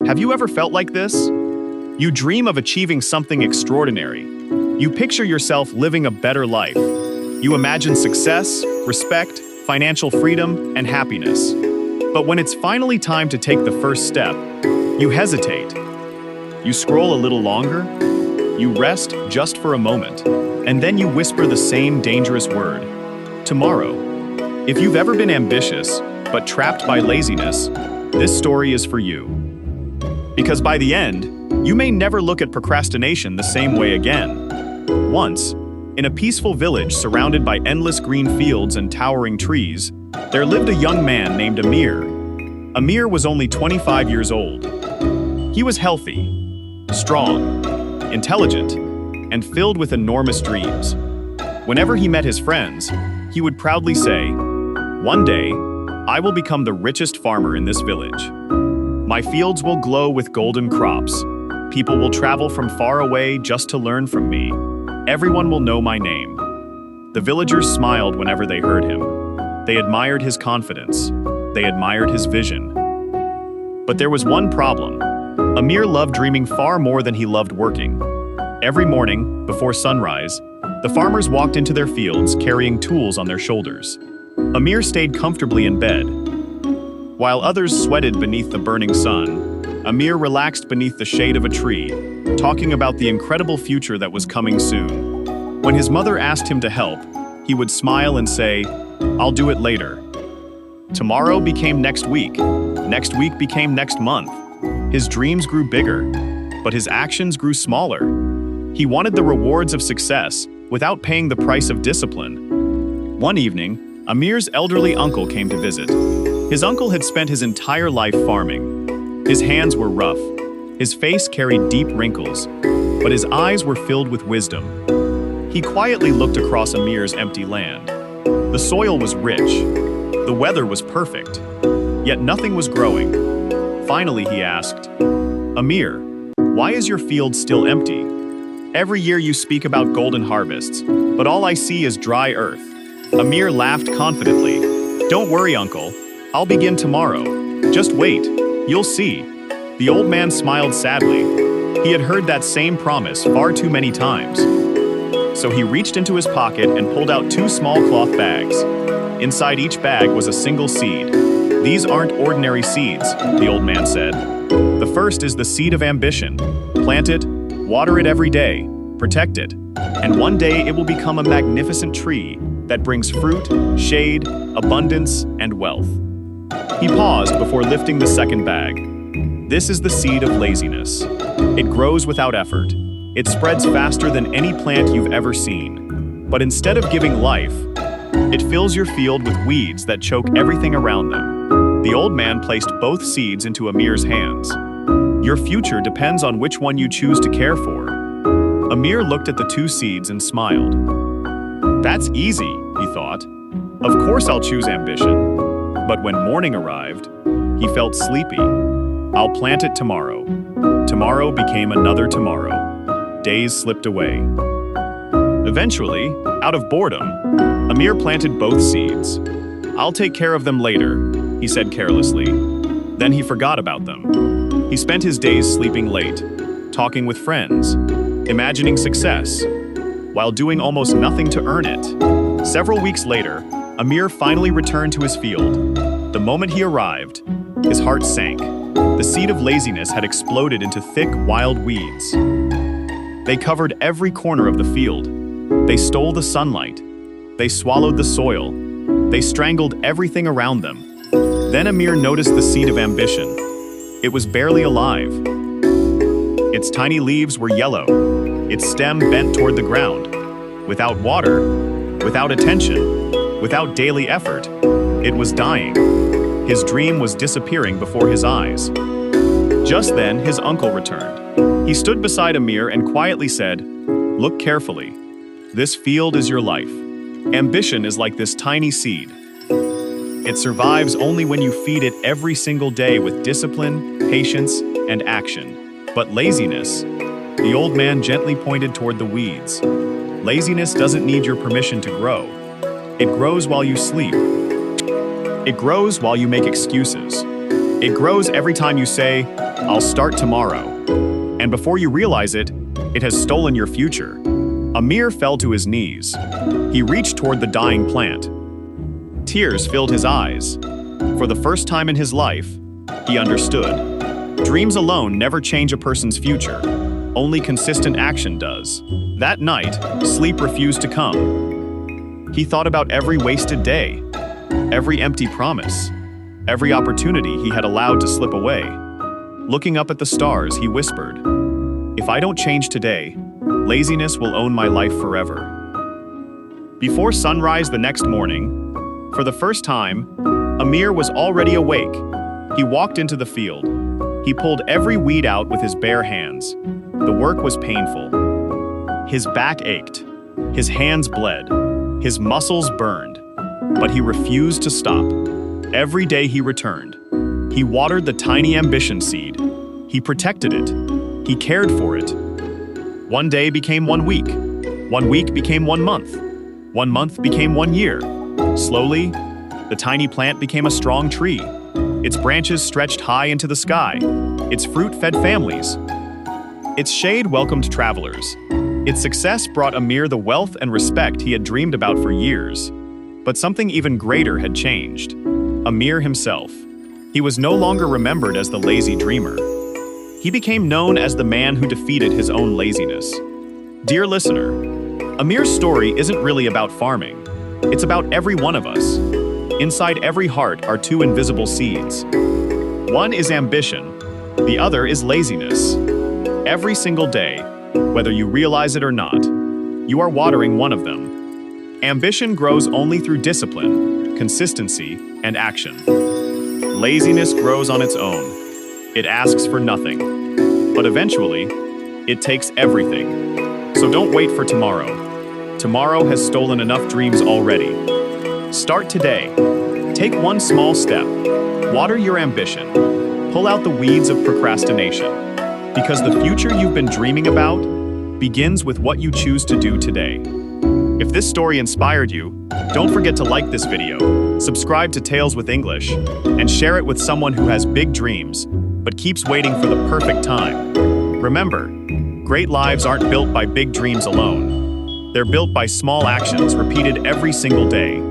Have you ever felt like this? You dream of achieving something extraordinary. You picture yourself living a better life. You imagine success, respect, financial freedom, and happiness. But when it's finally time to take the first step, you hesitate. You scroll a little longer, you rest just for a moment, and then you whisper the same dangerous word, tomorrow. If you've ever been ambitious, but trapped by laziness, this story is for you. Because by the end, you may never look at procrastination the same way again. Once, in a peaceful village surrounded by endless green fields and towering trees, there lived a young man named Amir. Amir was only 25 years old. He was healthy, strong, intelligent, and filled with enormous dreams. Whenever he met his friends, he would proudly say, "One day, I will become the richest farmer in this village. My fields will glow with golden crops. People will travel from far away just to learn from me. Everyone will know my name." The villagers smiled whenever they heard him. They admired his confidence. They admired his vision. But there was one problem. Amir loved dreaming far more than he loved working. Every morning, before sunrise, the farmers walked into their fields carrying tools on their shoulders. Amir stayed comfortably in bed. While others sweated beneath the burning sun, Amir relaxed beneath the shade of a tree, talking about the incredible future that was coming soon. When his mother asked him to help, he would smile and say, "I'll do it later." Tomorrow became next week. Next week became next month. His dreams grew bigger, but his actions grew smaller. He wanted the rewards of success without paying the price of discipline. One evening, Amir's elderly uncle came to visit. His uncle had spent his entire life farming. His hands were rough. His face carried deep wrinkles, but his eyes were filled with wisdom. He quietly looked across Amir's empty land. The soil was rich. The weather was perfect. Yet nothing was growing. Finally, he asked, "Amir, why is your field still empty? Every year you speak about golden harvests, but all I see is dry earth." Amir laughed confidently. "Don't worry, uncle. I'll begin tomorrow. Just wait. You'll see." The old man smiled sadly. He had heard that same promise far too many times. So he reached into his pocket and pulled out 2 small cloth bags. Inside each bag was a single seed. "These aren't ordinary seeds," the old man said. "The first is the seed of ambition. Plant it, water it every day, protect it, and one day it will become a magnificent tree that brings fruit, shade, abundance, and wealth." He paused before lifting the second bag. "This is the seed of laziness. It grows without effort. It spreads faster than any plant you've ever seen. But instead of giving life, it fills your field with weeds that choke everything around them." The old man placed both seeds into Amir's hands. "Your future depends on which one you choose to care for." Amir looked at the 2 seeds and smiled. "That's easy," he thought. "Of course I'll choose ambition." But when morning arrived, he felt sleepy. "I'll plant it tomorrow." Tomorrow became another tomorrow. Days slipped away. Eventually, out of boredom, Amir planted both seeds. "I'll take care of them later," he said carelessly. Then he forgot about them. He spent his days sleeping late, talking with friends, imagining success, while doing almost nothing to earn it. Several weeks later, Amir finally returned to his field. The moment he arrived, his heart sank. The seed of laziness had exploded into thick, wild weeds. They covered every corner of the field. They stole the sunlight. They swallowed the soil. They strangled everything around them. Then Amir noticed the seed of ambition. It was barely alive. Its tiny leaves were yellow. Its stem bent toward the ground. Without water, without attention, without daily effort, it was dying. His dream was disappearing before his eyes. Just then, his uncle returned. He stood beside Amir and quietly said, "Look carefully. This field is your life. Ambition is like this tiny seed. It survives only when you feed it every single day with discipline, patience, and action. But laziness," the old man gently pointed toward the weeds. "Laziness doesn't need your permission to grow. It grows while you sleep. It grows while you make excuses. It grows every time you say, I'll start tomorrow. And before you realize it, it has stolen your future. Amir fell to his knees. He reached toward the dying plant. Tears filled his eyes. For the first time in his life, he understood. Dreams alone never change a person's future. Only consistent action does. That night, sleep refused to come. He thought about every wasted day, every empty promise, every opportunity he had allowed to slip away. Looking up at the stars, he whispered, "If I don't change today, laziness will own my life forever." Before sunrise the next morning, for the first time, Amir was already awake. He walked into the field. He pulled every weed out with his bare hands. The work was painful. His back ached. His hands bled. His muscles burned. But he refused to stop. Every day he returned. He watered the tiny ambition seed. He protected it. He cared for it. One day became 1 week. 1 week became 1 month. 1 month became 1 year. Slowly, the tiny plant became a strong tree. Its branches stretched high into the sky. Its fruit fed families. Its shade welcomed travelers. Its success brought Amir the wealth and respect he had dreamed about for years. But something even greater had changed. Amir himself. He was no longer remembered as the lazy dreamer. He became known as the man who defeated his own laziness. Dear listener, Amir's story isn't really about farming. It's about every one of us. Inside every heart are 2 invisible seeds. One is ambition, the other is laziness. Every single day, whether you realize it or not, you are watering one of them. Ambition grows only through discipline, consistency, and action. Laziness grows on its own. It asks for nothing. But eventually, it takes everything. So don't wait for tomorrow. Tomorrow has stolen enough dreams already. Start today. Take one small step. Water your ambition. Pull out the weeds of procrastination. Because the future you've been dreaming about begins with what you choose to do today. If this story inspired you, don't forget to like this video, subscribe to Tales with English, and share it with someone who has big dreams, but keeps waiting for the perfect time. Remember, great lives aren't built by big dreams alone. They're built by small actions repeated every single day.